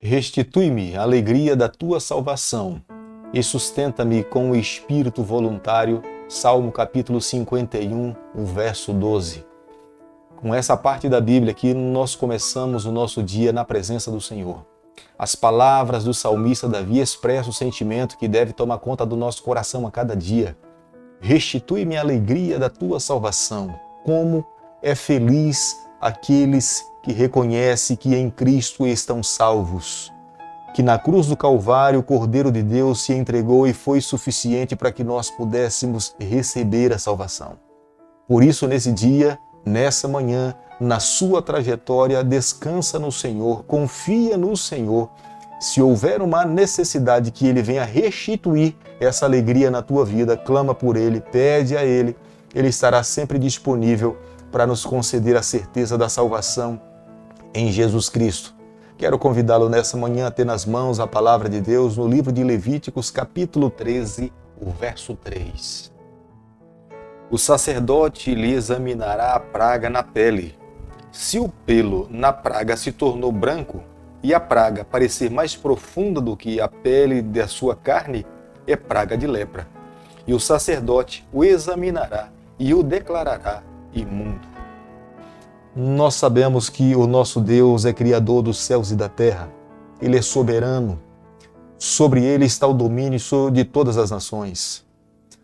Restitui-me a alegria da tua salvação e sustenta-me com o espírito voluntário. Salmo capítulo 51, o verso 12. Com essa parte da Bíblia aqui, nós começamos o nosso dia na presença do Senhor. As palavras do salmista Davi expressam o sentimento que deve tomar conta do nosso coração a cada dia. Restitui-me a alegria da tua salvação. Como é feliz aqueles que reconhecem que em Cristo estão salvos. Que na cruz do Calvário o Cordeiro de Deus se entregou e foi suficiente para que nós pudéssemos receber a salvação. Por isso, nesse dia, nessa manhã, na sua trajetória, descansa no Senhor, confia no Senhor. Se houver uma necessidade que Ele venha restituir essa alegria na tua vida, clama por Ele, pede a Ele. Ele estará sempre disponível para nos conceder a certeza da salvação em Jesus Cristo. Quero convidá-lo nessa manhã a ter nas mãos a palavra de Deus no livro de Levíticos, capítulo 13, o verso 3. O sacerdote lhe examinará a praga na pele. Se o pelo na praga se tornou branco e a praga parecer mais profunda do que a pele da sua carne, é praga de lepra. E o sacerdote o examinará e o declarará imundo. Nós sabemos que o nosso Deus é Criador dos céus e da terra. Ele é soberano. Sobre Ele está o domínio de todas as nações.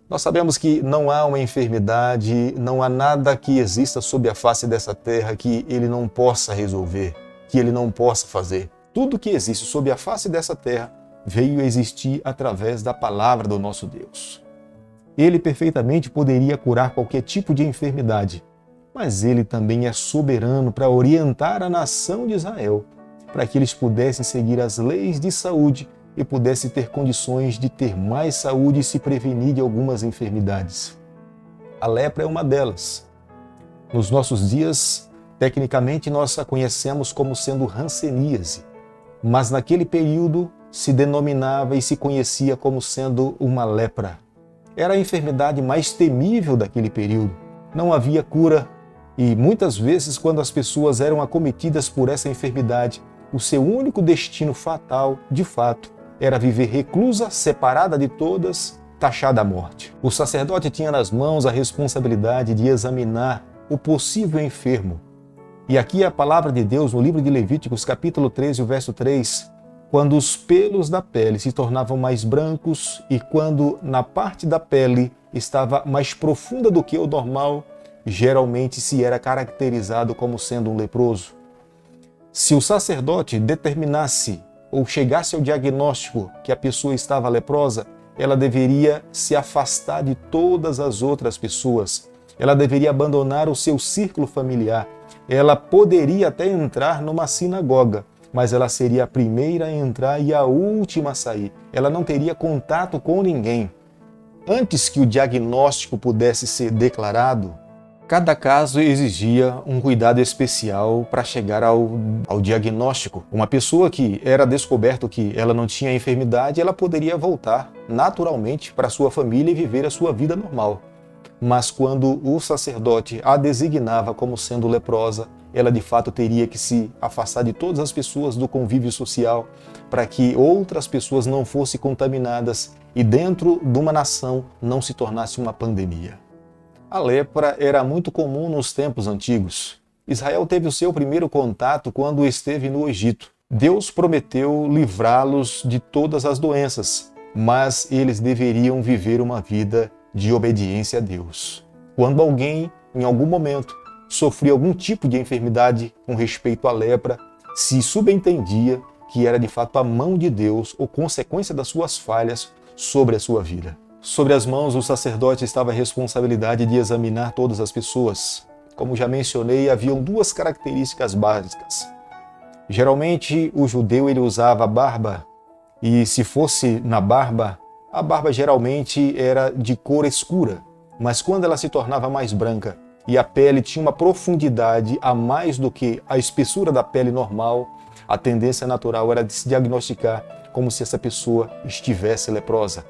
Nós sabemos que não há uma enfermidade, não há nada que exista sobre a face dessa terra que Ele não possa resolver, que Ele não possa fazer. Tudo que existe sobre a face dessa terra veio a existir através da palavra do nosso Deus. Ele perfeitamente poderia curar qualquer tipo de enfermidade, mas Ele também é soberano para orientar a nação de Israel, para que eles pudessem seguir as leis de saúde e pudessem ter condições de ter mais saúde e se prevenir de algumas enfermidades. A lepra é uma delas. Nos nossos dias, tecnicamente, nós a conhecemos como sendo hanseníase, mas naquele período se denominava e se conhecia como sendo uma lepra. Era a enfermidade mais temível daquele período. Não havia cura e muitas vezes, quando as pessoas eram acometidas por essa enfermidade, o seu único destino fatal, de fato, era viver reclusa, separada de todas, taxada à morte. O sacerdote tinha nas mãos a responsabilidade de examinar o possível enfermo. E aqui a palavra de Deus, no livro de Levíticos, capítulo 13, o verso 3, quando os pelos da pele se tornavam mais brancos e quando na parte da pele estava mais profunda do que o normal, geralmente se era caracterizado como sendo um leproso. Se o sacerdote determinasse ou chegasse ao diagnóstico que a pessoa estava leprosa, ela deveria se afastar de todas as outras pessoas. Ela deveria abandonar o seu círculo familiar. Ela poderia até entrar numa sinagoga, mas ela seria a primeira a entrar e a última a sair. Ela não teria contato com ninguém. Antes que o diagnóstico pudesse ser declarado, cada caso exigia um cuidado especial para chegar ao diagnóstico. Uma pessoa que era descoberto que ela não tinha enfermidade, ela poderia voltar naturalmente para sua família e viver a sua vida normal. Mas quando o sacerdote a designava como sendo leprosa, ela de fato teria que se afastar de todas as pessoas do convívio social para que outras pessoas não fossem contaminadas e dentro de uma nação não se tornasse uma pandemia. A lepra era muito comum nos tempos antigos. Israel teve o seu primeiro contato quando esteve no Egito. Deus prometeu livrá-los de todas as doenças, mas eles deveriam viver uma vida de obediência a Deus. Quando alguém, em algum momento, sofria algum tipo de enfermidade com respeito à lepra, se subentendia que era de fato a mão de Deus ou consequência das suas falhas sobre a sua vida. Sobre as mãos do sacerdote estava a responsabilidade de examinar todas as pessoas. Como já mencionei, haviam duas características básicas. Geralmente, o judeu ele usava barba, e se fosse na barba, a barba geralmente era de cor escura, mas quando ela se tornava mais branca e a pele tinha uma profundidade a mais do que a espessura da pele normal, a tendência natural era de se diagnosticar como se essa pessoa estivesse leprosa.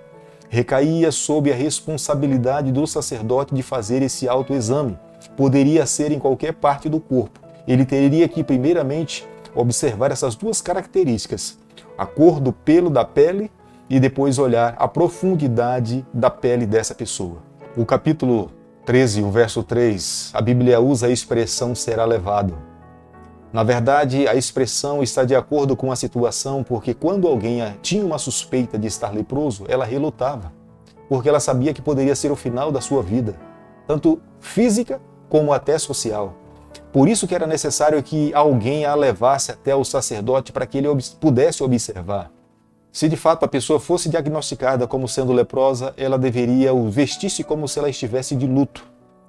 Recaía sob a responsabilidade do sacerdote de fazer esse autoexame. Poderia ser em qualquer parte do corpo. Ele teria que, primeiramente, observar essas duas características. a cor do pelo da pele e depois olhar a profundidade da pele dessa pessoa. O capítulo 13, o verso 3, a Bíblia usa a expressão será levado. Na verdade, a expressão está de acordo com a situação, porque quando alguém tinha uma suspeita de estar leproso, ela relutava, porque ela sabia que poderia ser o final da sua vida, tanto física como até social. Por isso que era necessário que alguém a levasse até o sacerdote para que ele pudesse observar. Se de fato a pessoa fosse diagnosticada como sendo leprosa, ela deveria o vestir-se como se ela estivesse de luto,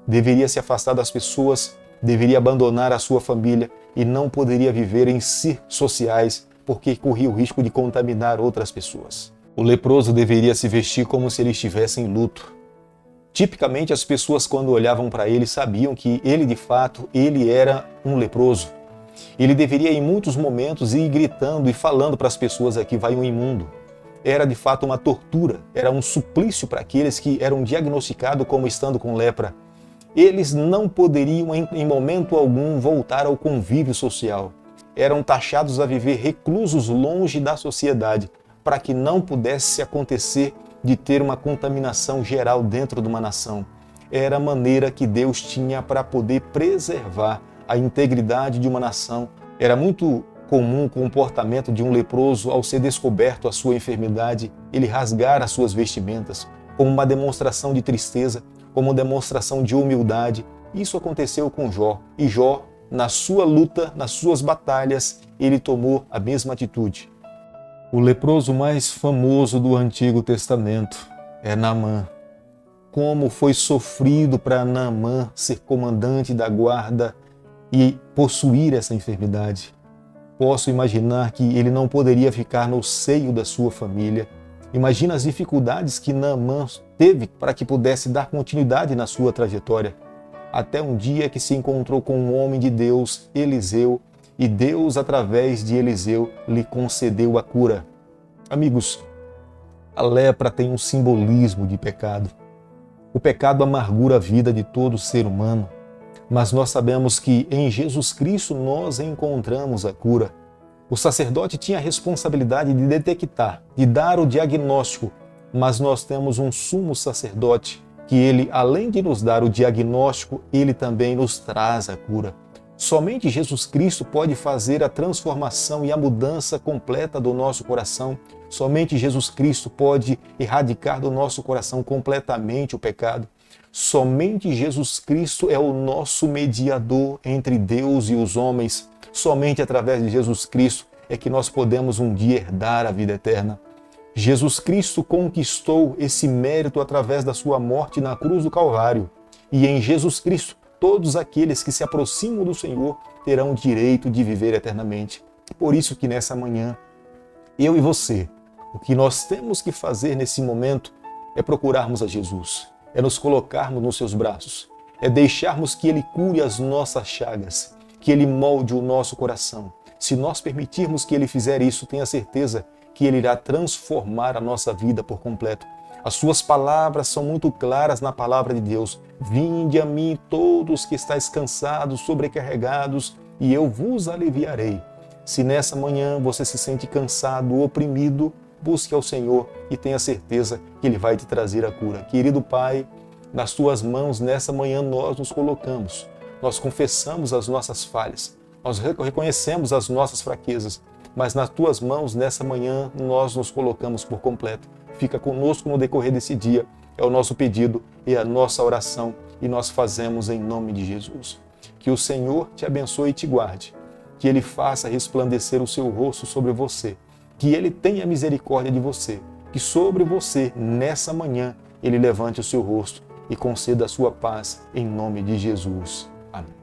deveria se afastar das pessoas, deveria abandonar a sua família e não poderia viver em círculos sociais porque corria o risco de contaminar outras pessoas. O leproso deveria se vestir como se ele estivesse em luto. Tipicamente as pessoas quando olhavam para ele sabiam que ele de fato ele era um leproso. Ele deveria em muitos momentos ir gritando e falando para as pessoas aqui vai um imundo. Era de fato uma tortura, era um suplício para aqueles que eram diagnosticados como estando com lepra. Eles não poderiam em momento algum voltar ao convívio social. Eram taxados a viver reclusos longe da sociedade, para que não pudesse acontecer de ter uma contaminação geral dentro de uma nação. Era a maneira que Deus tinha para poder preservar a integridade de uma nação. Era muito comum o comportamento de um leproso ao ser descoberto a sua enfermidade, ele rasgar as suas vestimentas, como uma demonstração de tristeza, como uma demonstração de humildade. Isso aconteceu com Jó. E Jó, na sua luta, nas suas batalhas, ele tomou a mesma atitude. O leproso mais famoso do Antigo Testamento é Naamã. Como foi sofrido para Naamã ser comandante da guarda e possuir essa enfermidade. Posso imaginar que ele não poderia ficar no seio da sua família. Imagina as dificuldades que Naamã teve para que pudesse dar continuidade na sua trajetória. Até um dia que se encontrou com um homem de Deus, Eliseu, e Deus, através de Eliseu, lhe concedeu a cura. Amigos, a lepra tem um simbolismo de pecado. O pecado amargura a vida de todo ser humano, mas nós sabemos que em Jesus Cristo nós encontramos a cura. O sacerdote tinha a responsabilidade de detectar, de dar o diagnóstico, mas nós temos um sumo sacerdote que ele, além de nos dar o diagnóstico, ele também nos traz a cura. Somente Jesus Cristo pode fazer a transformação e a mudança completa do nosso coração. Somente Jesus Cristo pode erradicar do nosso coração completamente o pecado. Somente Jesus Cristo é o nosso mediador entre Deus e os homens. Somente através de Jesus Cristo é que nós podemos um dia herdar a vida eterna. Jesus Cristo conquistou esse mérito através da sua morte na cruz do Calvário. E em Jesus Cristo, todos aqueles que se aproximam do Senhor terão o direito de viver eternamente. Por isso que nessa manhã, eu e você, o que nós temos que fazer nesse momento é procurarmos a Jesus, é nos colocarmos nos seus braços, é deixarmos que Ele cure as nossas chagas, que Ele molde o nosso coração. Se nós permitirmos que Ele fizer isso, tenha certeza que Ele irá transformar a nossa vida por completo. As suas palavras são muito claras na palavra de Deus. Vinde a mim todos que estáis cansados, sobrecarregados, e eu vos aliviarei. Se nessa manhã você se sente cansado, oprimido, busque ao Senhor e tenha certeza que Ele vai te trazer a cura. Querido Pai, nas tuas mãos nessa manhã nós nos colocamos. Nós confessamos as nossas falhas, nós reconhecemos as nossas fraquezas, mas nas tuas mãos nessa manhã nós nos colocamos por completo. Fica conosco no decorrer desse dia, é o nosso pedido e a nossa oração, e nós fazemos em nome de Jesus. Que o Senhor te abençoe e te guarde, que Ele faça resplandecer o seu rosto sobre você, que Ele tenha misericórdia de você, que sobre você, nessa manhã, Ele levante o seu rosto e conceda a sua paz em nome de Jesus. Amém.